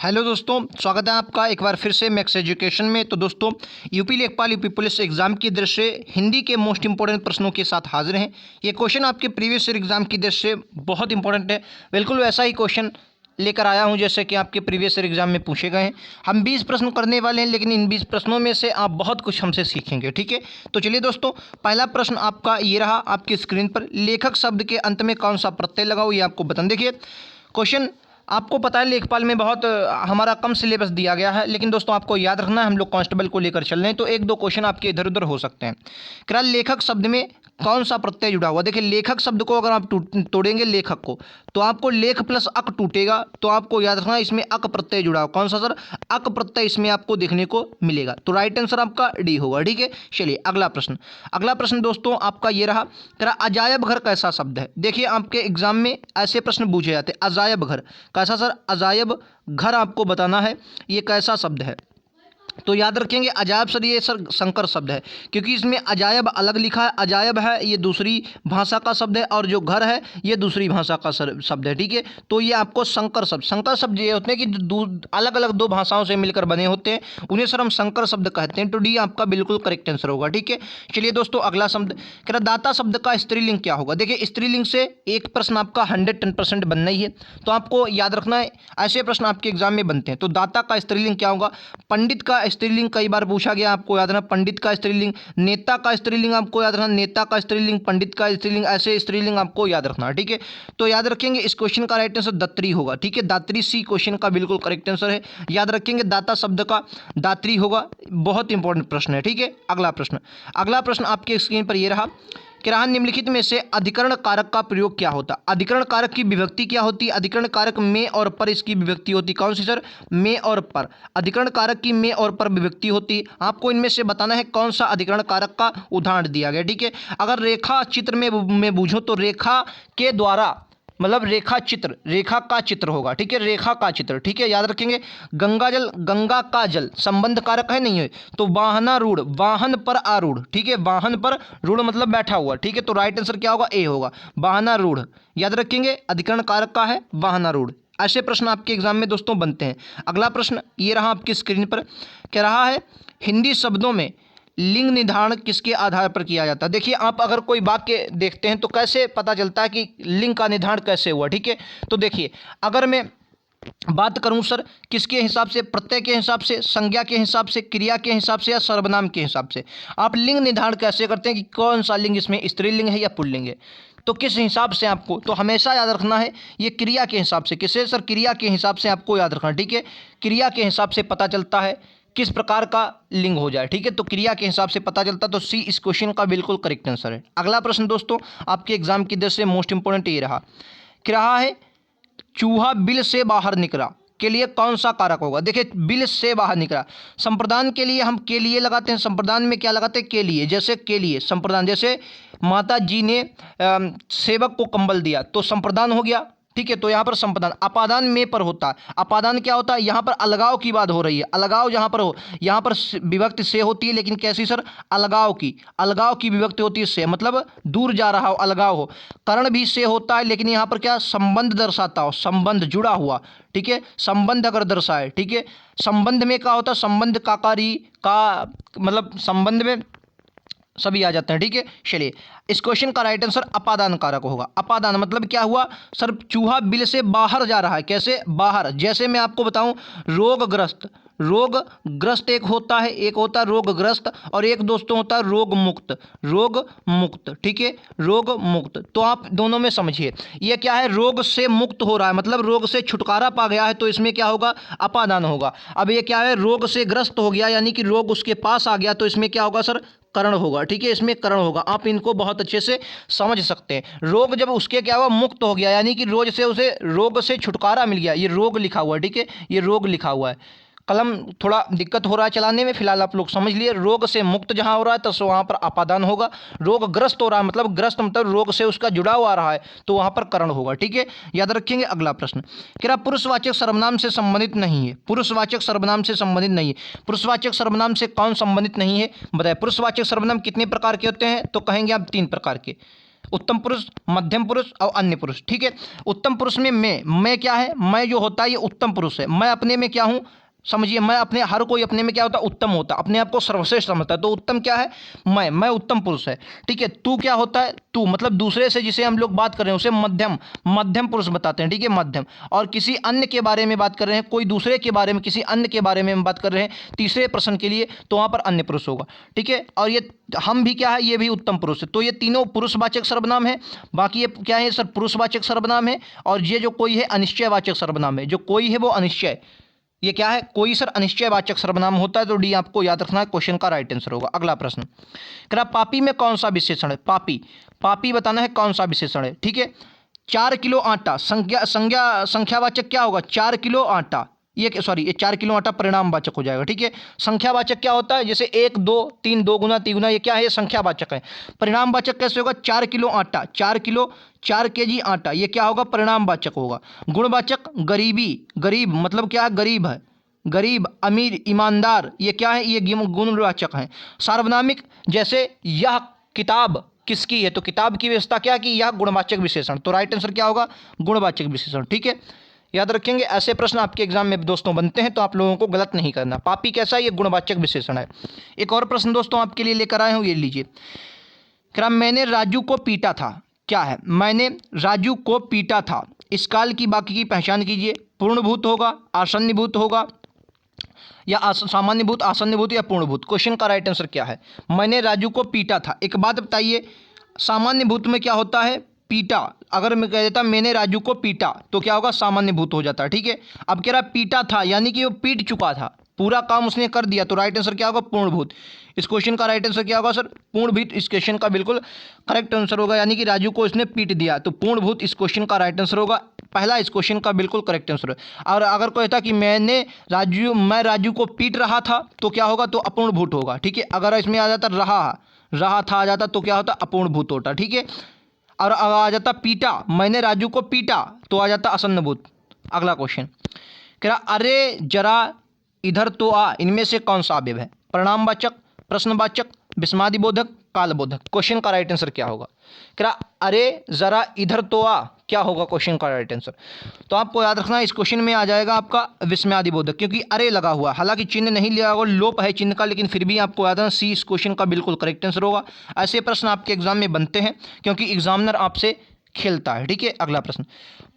Hello दोस्तों, स्वागत है आपका एक बार फिर से मैक्स एजुकेशन में। तो दोस्तों, यूपी लेखपाल यूपी पुलिस एग्जाम की दृष्टि से हिंदी के मोस्ट इंपॉर्टेंट प्रश्नों के साथ हाजिर हैं। ये क्वेश्चन आपके प्रीवियस ईयर एग्जाम की दृष्टि से बहुत इंपॉर्टेंट है। बिल्कुल वैसा ही क्वेश्चन लेकर आया हूं जैसे कि आपके प्रीवियस ईयर एग्जाम में पूछे गए हैं। हम 20 प्रश्न करने वाले हैं, लेकिन इन 20 प्रश्नों में से आप बहुत कुछ हमसे सीखेंगे। ठीक है, तो चलिए दोस्तों, पहला प्रश्न आपका ये रहा आपकी स्क्रीन पर। लेखक शब्द के अंत में कौन सा प्रत्यय लगाओ, ये आपको बता। देखिए क्वेश्चन आपको पता है लेखपाल में बहुत हमारा कम सिलेबस दिया गया है, लेकिन दोस्तों आपको याद रखना है हम लोग कांस्टेबल को लेकर चल रहे हैं, तो एक दो क्वेश्चन आपके इधर उधर हो सकते हैं। क्या लेखक शब्द में कौन सा प्रत्यय जुड़ा हुआ। देखिए लेखक शब्द को अगर आप तोड़ेंगे लेखक को, तो आपको लेख प्लस अक टूटेगा, तो आपको याद रखना है इसमें अक प्रत्यय जुड़ा हुआ। कौन सा सर? अक प्रत्यय इसमें आपको देखने को मिलेगा, तो राइट आंसर आपका डी होगा। ठीक है, चलिए अगला प्रश्न। अगला प्रश्न दोस्तों आपका ये रहा, तेरा अजायब घर कैसा शब्द है। देखिए आपके एग्जाम में ऐसे प्रश्न पूछे जाते हैं। अजायब घर कैसा सर? अजायब घर आपको बताना है ये कैसा शब्द है। तो याद रखेंगे अजायब सर, ये सर संकर शब्द है, क्योंकि इसमें अजायब अलग लिखा है। अजायब है ये दूसरी भाषा का शब्द है, और जो घर है ये दूसरी भाषा का शब्द है। ठीक है, तो ये आपको संकर शब्द ये होते हैं कि अलग अलग दो भाषाओं से मिलकर बने होते हैं, उन्हें सर हम संकर शब्द कहते हैं। तो डी आपका बिल्कुल करेक्ट आंसर होगा। ठीक है, चलिए दोस्तों अगला शब्द, कह रहा दाता शब्द का स्त्रीलिंग क्या होगा। देखिए स्त्रीलिंग से एक प्रश्न आपका 110% बनना ही है, तो आपको याद रखना है ऐसे प्रश्न आपके एग्जाम में बनते हैं। तो दाता का स्त्रीलिंग क्या होगा। पंडित का स्त्रीलिंग कई बार पूछा गया, आपको याद रखना पंडित का स्त्रीलिंग। नेता का स्त्रीलिंग आपको याद रखना नेता का स्त्रीलिंग, पंडित का स्त्रीलिंग, ऐसे स्त्रीलिंग आपको याद रखना। ठीक है, तो याद रखेंगे इस क्वेश्चन का राइट आंसर दात्री होगा। ठीक है, दात्री सी क्वेश्चन का बिल्कुल करेक्ट आंसर है। याद रखेंगे दाता शब्द का दात्री होगा, बहुत इंपॉर्टेंट प्रश्न है। ठीक है, अगला प्रश्न आपके स्क्रीन पर ये रहा कि रहा निम्नलिखित में से अधिकरण कारक का प्रयोग क्या होता। अधिकरण कारक की विभक्ति क्या होती है। अधिकरण कारक में और पर इसकी विभक्ति होती। कौन सी सर? में और पर। अधिकरण कारक की में और पर विभक्ति होती है। आपको इनमें से बताना है कौन सा अधिकरण कारक का उदाहरण दिया गया। ठीक है, अगर रेखा चित्र में बूझो तो रेखा के द्वारा मतलब रेखा का चित्र होगा। ठीक है, रेखा का चित्र। ठीक है, याद रखेंगे गंगा का जल संबंध कारक है, नहीं है, तो वाहनारूढ़ वाहन पर आरूढ़। ठीक है, वाहन पर रूढ़ मतलब बैठा हुआ। ठीक है, तो राइट आंसर क्या होगा? ए होगा, वाहनारूढ़। याद रखेंगे अधिकरण कारक का है वाहनारूढ़। ऐसे प्रश्न आपके एग्जाम में दोस्तों बनते हैं। अगला प्रश्न ये रहा आपकी स्क्रीन पर, कह रहा है हिंदी शब्दों में लिंग निर्धारण किसके आधार पर किया जाता है। देखिए आप अगर कोई वाक्य देखते हैं तो कैसे पता चलता है कि लिंग का निर्धारण कैसे हुआ। ठीक है, तो देखिए अगर मैं बात करूं सर किसके हिसाब से, प्रत्यय के हिसाब से, संज्ञा के हिसाब से, क्रिया के हिसाब से, या सर्वनाम के हिसाब से, आप लिंग निर्धारण कैसे करते हैं कि कौन सा लिंग इसमें स्त्रीलिंग है या पुल्लिंग है, तो किस हिसाब से आपको, तो हमेशा याद रखना है ये क्रिया के हिसाब से। किसे सर? क्रिया के हिसाब से आपको याद रखना। ठीक है, क्रिया के हिसाब से पता चलता है किस प्रकार का लिंग हो जाए। ठीक है, तो क्रिया के हिसाब से पता चलता, तो सी इस क्वेश्चन का बिल्कुल करेक्ट आंसर है। अगला प्रश्न दोस्तों आपके एग्जाम की दृष्टि से मोस्ट इंपोर्टेंट ये रहा कि रहा है चूहा बिल से बाहर निकला के लिए कौन सा कारक होगा। देखिए बिल से बाहर निकला, संप्रदान के लिए हम के लिए लगाते हैं। संप्रदान में क्या लगाते हैं? के लिए। जैसे के लिए संप्रदान, जैसे माता जी ने सेवक को कंबल दिया तो संप्रदान हो गया। ठीक है, तो यहाँ पर संप्रदान। अपादान में पर होता है। अपादान क्या होता है? यहाँ पर अलगाव की बात हो रही है। अलगाव जहाँ पर हो, यहाँ पर विभक्ति से होती है, लेकिन कैसी सर? अलगाव की विभक्ति होती है से, मतलब दूर जा रहा हो, अलगाव हो। कर्ण भी से होता है, लेकिन यहाँ पर क्या संबंध दर्शाता हो, संबंध जुड़ा हुआ। ठीक है, संबंध अगर दर्शाए। ठीक है, संबंध में क्या होता है? संबंध काकारी का मतलब संबंध में सभी आ जाते हैं। ठीक है, चलिए इस क्वेश्चन का राइट आंसर अपादान कारक होगा। अपादान मतलब क्या हुआ सर? चूहा बिल से बाहर जा रहा है। कैसे बाहर? जैसे मैं आपको बताऊं रोगग्रस्त एक होता है रोगग्रस्त, और एक दोस्तों होता है रोग मुक्त। ठीक है, रोग मुक्त, तो आप दोनों में समझिए ये क्या है? रोग से मुक्त हो रहा है, मतलब रोग से छुटकारा पा गया है, तो इसमें क्या होगा? अपादान होगा। अब ये क्या है? रोग से ग्रस्त हो गया, यानी कि रोग उसके पास आ गया, तो इसमें क्या होगा सर? करण होगा। ठीक है, इसमें करण होगा। आप इनको बहुत अच्छे से समझ सकते हैं। रोग जब उसके क्या हुआ? मुक्त हो गया, यानी कि रोग से छुटकारा मिल गया। ये रोग लिखा हुआ है। ठीक है, ये रोग लिखा हुआ है। कलम थोड़ा दिक्कत हो रहा है चलाने में, फिलहाल आप लोग समझ लिए। रोग से मुक्त जहां हो रहा है तो वहां पर अपादान होगा। रोगग्रस्त हो रहा है मतलब ग्रस्त मतलब रोग से उसका जुड़ाव आ रहा है, तो वहां पर करण होगा। ठीक है, याद रखेंगे। अगला प्रश्न, क्या पुरुषवाचक सर्वनाम से संबंधित नहीं है। पुरुषवाचक सर्वनाम से संबंधित नहीं है। पुरुषवाचक सर्वनाम से कौन संबंधित नहीं है बताए। पुरुषवाचक सर्वनाम कितने प्रकार के होते हैं? तो कहेंगे आप 3 प्रकार के। उत्तम पुरुष, मध्यम पुरुष और अन्य पुरुष। ठीक है, उत्तम पुरुष में मैं क्या है, मैं जो होता है ये उत्तम पुरुष है। मैं अपने में क्या हूँ, समझिए, मैं अपने, हर कोई अपने में क्या होता है, उत्तम होता है, अपने आप को सर्वश्रेष्ठ समझता है। तो उत्तम क्या है, मैं उत्तम पुरुष है। ठीक है, तू क्या होता है, तू मतलब दूसरे से जिसे हम लोग बात कर रहे हैं उसे मध्यम पुरुष बताते हैं। ठीक है, मध्यम। और किसी अन्य के बारे में बात कर रहे हैं, कोई दूसरे के बारे में, किसी अन्य के बारे में हम बात कर रहे हैं तीसरे प्रश्न के लिए, तो वहाँ पर अन्य पुरुष होगा। ठीक है, और ये हम भी क्या है, ये भी उत्तम पुरुष है। तो ये तीनों पुरुषवाचक सर्वनाम है। बाकी ये क्या है सर, पुरुषवाचक सर्वनाम है। और ये जो कोई है अनिश्चयवाचक सर्वनाम है। जो कोई है वो अनिश्चय, ये क्या है, कोई सर अनिश्चयवाचक सर्वनाम होता है। तो डी आपको याद रखना है, क्वेश्चन का राइट आंसर होगा। अगला प्रश्न, क्या पापी में कौन सा विशेषण है, पापी बताना है कौन सा विशेषण है। ठीक है, 4 किलो आटा, संख्यावाचक क्या होगा, 4 किलो आटा, ये सॉरी, ये 4 किलो आटा परिणामवाचक हो जाएगा। ठीक है, संख्यावाचक क्या होता है, जैसे 1 2 3, 2 गुना 3 गुना, ये क्या है, ये संख्यावाचक है। परिणामवाचक कैसे होगा, 4 किलो आटा, 4 केजी आटा, ये क्या होगा, परिणामवाचक होगा। गुणवाचक गरीब मतलब क्या है, गरीब है, गरीब, अमीर, ईमानदार, ये क्या है, ये गुणवाचक है। सार्वनामिक, जैसे यह किताब किसकी है, तो किताब की व्यवस्था क्या है कि यह गुणवाचक विशेषण। तो राइट आंसर क्या होगा, गुणवाचक विशेषण। ठीक है, याद रखेंगे, ऐसे प्रश्न आपके एग्जाम में दोस्तों बनते हैं, तो आप लोगों को गलत नहीं करना। पापी कैसा है, ये गुणवाचक विशेषण है। एक और प्रश्न दोस्तों आपके लिए लेकर आए हूँ, ये लीजिए। क्या मैंने राजू को पीटा था, क्या है, मैंने राजू को पीटा था। इस काल की बाकी की पहचान कीजिए। पूर्णभूत होगा, आसन्नभूत होगा, या सामान्यभूत, आसन्नभूत या पूर्णभूत। क्वेश्चन का राइट आंसर क्या है, मैंने राजू को पीटा था। एक बात बताइए, सामान्यभूत में क्या होता है, पीटा। अगर मैं कह देता मैंने राजू को पीटा, तो क्या होगा, सामान्यभूत हो जाता है। ठीक है, अब कह रहा पीटा था, यानी कि वो पीट चुका था, पूरा काम उसने कर दिया। तो राइट आंसर क्या होगा, पूर्णभूत। इस क्वेश्चन का राइट आंसर क्या होगा सर, पूर्णभूत। इस क्वेश्चन का बिल्कुल करेक्ट आंसर होगा, यानी कि राजू को इसने पीट दिया, तो पूर्णभूत इस क्वेश्चन का राइट आंसर होगा। पहला इस क्वेश्चन का बिल्कुल करेक्ट आंसर है। और अगर कोई था कि मैं राजू को पीट रहा था, तो क्या होगा, तो अपूर्णभूत होगा। ठीक है, अगर इसमें आ जाता रहा था आ जाता, तो क्या होता, अपूर्णभूत होता। ठीक है, और आ जाता पीटा, मैंने राजू को पीटा, तो आ जाता आसन्नभूत। अगला क्वेश्चन, कह रहा अरे जरा इधर तो आ, इनमें से कौन सा अवयव है, परिणामवाचक, प्रश्नवाचक, विस्मयादिबोधक, कालबोधक। क्वेश्चन का राइट आंसर क्या होगा, कह रहा अरे जरा इधर तो आ, क्या होगा क्वेश्चन का राइट आंसर। तो आपको याद रखना, इस क्वेश्चन में आ जाएगा आपका विस्मयादिबोधक, क्योंकि अरे लगा हुआ, हालांकि चिन्ह नहीं लिया होगा, लोप है चिन्ह का, लेकिन फिर भी आपको याद रखना सी इस क्वेश्चन का बिल्कुल करेक्ट आंसर होगा। ऐसे प्रश्न आपके एग्जाम में बनते हैं, क्योंकि एग्जामिनर आपसे खेलता है। ठीक है, अगला प्रश्न,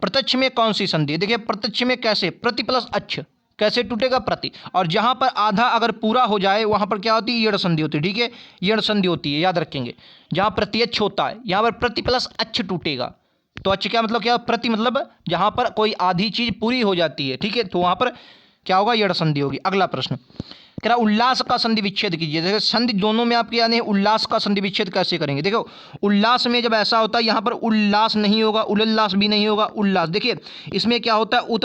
प्रत्यक्ष में कौन सी संधि, देखिए प्रत्यक्ष में कैसे, प्रति प्लस अच्छ, कैसे टूटेगा, प्रति। और जहां पर आधा अगर पूरा हो जाए वहां पर क्या होती है, यड़ संधि होती है। ठीक है, यड़ संधि होती है, याद रखेंगे। जहां प्रत्यक्ष होता है, यहां पर प्रति प्लस अच्छ टूटेगा। तो अच्छ क्या मतलब, क्या प्रति मतलब जहां पर कोई आधी चीज पूरी हो जाती है। ठीक है, तो वहां पर क्या होगा, यड़ संधि होगी। अगला प्रश्न, कह रहा उल्लास का संधि विच्छेद कीजिए। देखो संधि दोनों में आपके यानी उल्लास का संधि विच्छेद कैसे करेंगे। देखो उल्लास में जब ऐसा होता है, यहाँ पर उल्लास नहीं होगा, उल्लास भी नहीं होगा, उल्लास। देखिए इसमें क्या होता है, उत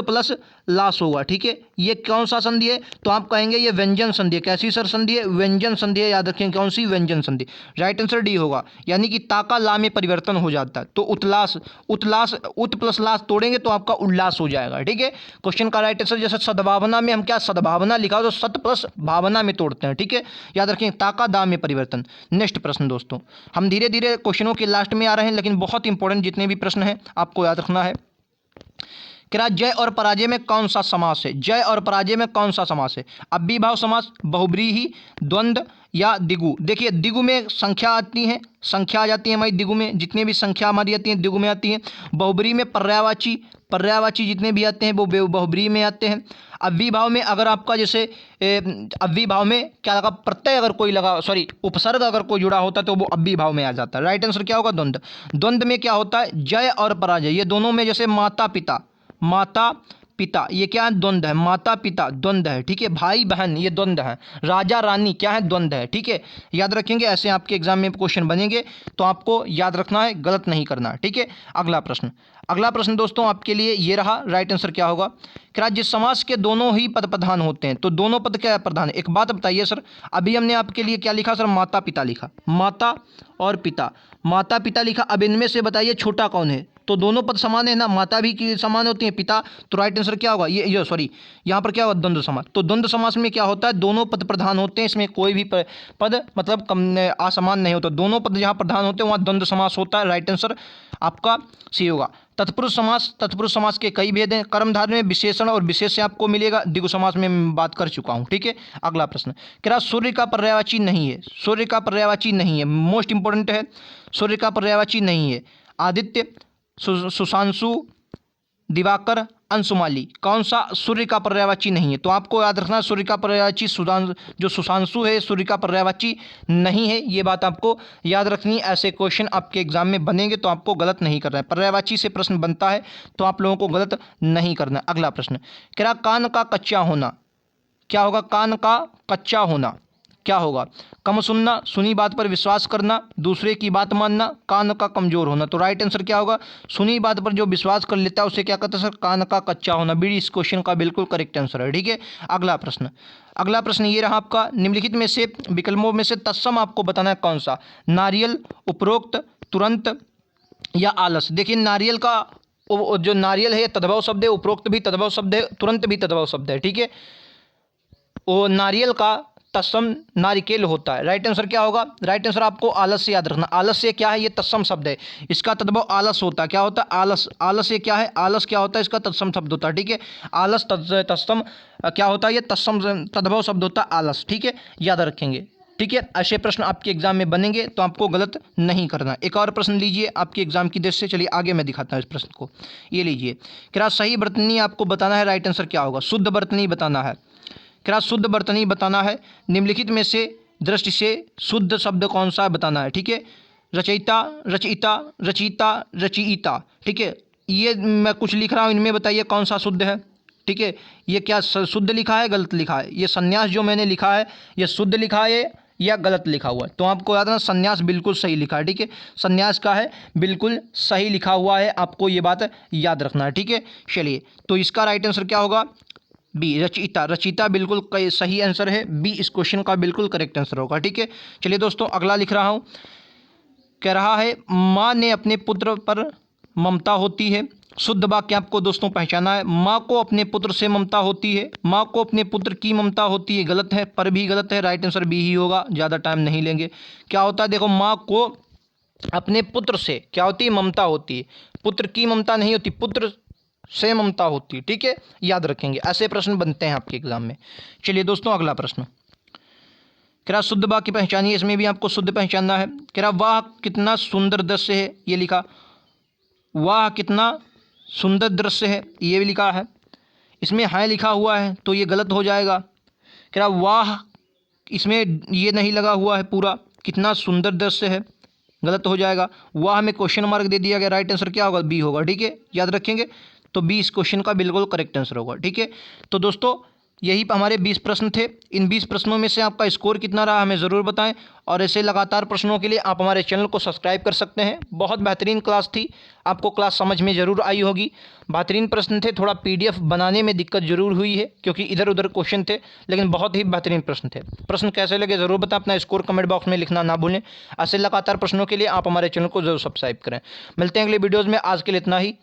प्लस लास होगा। ठीक है, ये कौन सा संधि है, तो आप कहेंगे ये व्यंजन संधि है। कैसी सर संधि है, व्यंजन संधि है, याद रखें कौन सी, व्यंजन संधि। राइट आंसर डी होगा, यानी कि ताका ला में परिवर्तन हो जाता है। तो उतलास, उत प्लस लास तोड़ेंगे तो आपका उल्लास हो जाएगा। ठीक है, क्वेश्चन का राइट आंसर, जैसे सद्भावना में हम क्या सद्भावना लिखा तो सत प्लस भावना में तोड़ते हैं। ठीक है, याद रखें ताका दा में परिवर्तन। नेक्स्ट प्रश्न दोस्तों, हम धीरे धीरे क्वेश्चनों के लास्ट में आ रहे हैं, लेकिन बहुत इंपॉर्टेंट जितने भी प्रश्न हैं आपको याद रखना है। क्या जय और पराजय में कौन सा समास है, जय और पराजय में कौन सा समास है, अव्ययीभाव समास, बहुब्रीहि, द्वंद्व या दिगु। देखिए दिगु में संख्या आती है, संख्या आ जाती है हमारी दिगु में, जितनी भी संख्या हमारी आती है दिगु में आती है। बहुब्रीहि में पर्यायवाची जितने भी आते हैं वो बहुब्रीहि में आते हैं। अव्ययीभाव में अगर आपका जैसे अव्ययीभाव में क्या लगा, प्रत्यय अगर कोई लगा, सॉरी उपसर्ग अगर कोई जुड़ा होता है तो वो अव्ययीभाव में आ जाता है। राइट आंसर क्या होगा, द्वंद्व। द्वंद्व में क्या होता है, जय और पराजय, ये दोनों में जैसे माता पिता ये क्या है, द्वंद्व है। माता पिता द्वंद्व है। ठीक है, भाई बहन ये द्वंद्व है। राजा रानी क्या है, द्वंद्व है। ठीक है, याद रखेंगे, ऐसे आपके एग्जाम में क्वेश्चन बनेंगे तो आपको याद रखना है, गलत नहीं करना। ठीक है, अगला प्रश्न दोस्तों आपके लिए ये रहा। राइट आंसर क्या होगा, क्या जिस समास के दोनों ही पद प्रधान होते हैं, तो दोनों पद क्या प्रधान है। एक बात बताइए सर, अभी हमने आपके लिए क्या लिखा सर, माता पिता लिखा, माता और पिता, माता पिता लिखा। अब इनमें से बताइए छोटा कौन है, तो दोनों पद समान है ना, माता भी की समान होती है पिता, तो राइट आंसर क्या होगा ये सॉरी यहाँ पर क्या होगा द्वंद्व समास। तो द्वंद्व समास में क्या होता है, दोनों पद प्रधान होते हैं, इसमें कोई भी पद मतलब कम असमान नहीं होता, दोनों पद जहाँ प्रधान होते हैं वहाँ द्वंद्व समास होता है। राइट आंसर आपका सी होगा। तत्पुरुष समास के कई भेद हैं। कर्मधारय में विशेषण और विशेष से आपको मिलेगा, द्विगु समास में मैं बात कर चुका हूँ। ठीक है, अगला प्रश्न कह रहा सूर्य का पर्यायवाची नहीं है, सूर्य का पर्यायवाची नहीं है, मोस्ट इंपॉर्टेंट है, सूर्य का पर्यायवाची नहीं है। आदित्य, सुशांशु, दिवाकर, अंशुमाली, कौन सा सूर्य का पर्यायवाची नहीं है? तो आपको याद रखना सूर्य का पर्यायवाची जो सुशांशु है सूर्य का पर्यायवाची नहीं है, ये बात आपको याद रखनी है। ऐसे क्वेश्चन आपके एग्जाम में बनेंगे तो आपको गलत नहीं करना है, पर्यायवाची से प्रश्न बनता है तो आप लोगों को गलत नहीं करना। अगला प्रश्न कह रहा कान का कच्चा होना, क्या होगा? कान का कच्चा होना क्या होगा? कम सुनना, सुनी बात पर विश्वास करना, दूसरे की बात मानना, कान का कमजोर होना। तो राइट आंसर क्या होगा? सुनी बात पर जो विश्वास कर लेता है उसे क्या कहते हैं सर? कान का कच्चा होना। बी इस क्वेश्चन का बिल्कुल करेक्ट आंसर है। ठीक है, अगला प्रश्न ये रहा आपका, निम्नलिखित में से विकल्पों में से तत्सम आपको बताना है कौन सा? नारियल, उपरोक्त, तुरंत या आलस। देखिए नारियल का जो नारियल है तद्भव शब्द है, उपरोक्त भी तद्भव शब्द है, तुरंत भी तद्भव शब्द है। ठीक है, वो नारियल का तत्सम नारिकेल होता है। राइट आंसर क्या होगा? राइट आंसर आपको आलस्य याद रखना। आलस्य क्या है? ये तत्सम शब्द है, इसका तद्भव आलस होता है। क्या होता है? आलस। आलस्य क्या है? आलस क्या होता है? इसका तत्सम शब्द होता है। ठीक है, आलस तत्सम क्या होता है? ये तत्सम तद्भव शब्द होता है आलस। ठीक है, याद रखेंगे। ठीक है, ऐसे प्रश्न आपके एग्जाम में बनेंगे तो आपको गलत नहीं करना। एक और प्रश्न लीजिए आपके एग्जाम की दृष्टि से। चलिए आगे मैं दिखाता हूँ इस प्रश्न को। ये लीजिए, क्या सही वर्तनी आपको बताना है। राइट आंसर क्या होगा? शुद्ध वर्तनी बताना है। क्या शुद्ध वर्तनी बताना है। निम्नलिखित में से दृष्टि से शुद्ध शब्द कौन सा बताना है। ठीक है, रचयिता, रचयिता, रचयिता, रचयिता। ठीक है, ये मैं कुछ लिख रहा हूँ, इनमें बताइए कौन सा शुद्ध है। ठीक है, ये क्या शुद्ध लिखा है गलत लिखा है? ये संन्यास जो मैंने लिखा है ये शुद्ध लिखा है या गलत लिखा हुआ है? तो आपको याद रखना संन्यास बिल्कुल सही लिखा है। ठीक है, संन्यास का है बिल्कुल सही लिखा हुआ है, आपको ये बात याद रखना है। ठीक है, चलिए तो इसका राइट आंसर क्या होगा? बी रचयिता। रचयिता बिल्कुल सही आंसर है, बी इस क्वेश्चन का बिल्कुल करेक्ट आंसर होगा। ठीक है, चलिए दोस्तों अगला लिख रहा हूँ। कह रहा है माँ ने अपने पुत्र पर ममता होती है। शुद्ध वाक्य आपको दोस्तों पहचाना है। माँ को अपने पुत्र से ममता होती है, माँ को अपने पुत्र की ममता होती है, गलत है, पर भी गलत है। राइट आंसर बी ही होगा, ज़्यादा टाइम नहीं लेंगे। क्या होता है देखो, माँ को अपने पुत्र से क्या होती है? ममता होती है, पुत्र की ममता नहीं होती, पुत्र से ममता होती है। ठीक है, याद रखेंगे, ऐसे प्रश्न बनते हैं आपके एग्जाम में। चलिए दोस्तों अगला प्रश्न, कह रहा शुद्ध वाक्य पहचानिए, इसमें भी आपको शुद्ध पहचानना है। कह रहा वाह कितना सुंदर दृश्य है, ये लिखा। वाह कितना सुंदर दृश्य है, ये भी लिखा है। इसमें है लिखा हुआ है तो ये गलत हो जाएगा। कह रहा वाह, इसमें ये नहीं लगा हुआ है पूरा, कितना सुंदर दृश्य है, गलत हो जाएगा। वाह में क्वेश्चन मार्क दे दिया गया। राइट आंसर क्या होगा? बी होगा। ठीक है, याद रखेंगे, तो बी इस क्वेश्चन का बिल्कुल करेक्ट आंसर होगा। ठीक है, तो दोस्तों यही हमारे 20 प्रश्न थे। इन 20 प्रश्नों में से आपका स्कोर कितना रहा हमें ज़रूर बताएं, और ऐसे लगातार प्रश्नों के लिए आप हमारे चैनल को सब्सक्राइब कर सकते हैं। बहुत बेहतरीन क्लास थी, आपको क्लास समझ में ज़रूर आई होगी। बेहतरीन प्रश्न थे, थोड़ा PDF बनाने में दिक्कत ज़रूर हुई है क्योंकि इधर उधर क्वेश्चन थे, लेकिन बहुत ही बेहतरीन प्रश्न थे। प्रश्न कैसे लगे ज़रूर बताएं, अपना स्कोर कमेंट बॉक्स में लिखना ना भूलें। ऐसे लगातार प्रश्नों के लिए आप हमारे चैनल को ज़रूर सब्सक्राइब करें। मिलते हैं अगले वीडियोज़ में, आज के लिए इतना ही।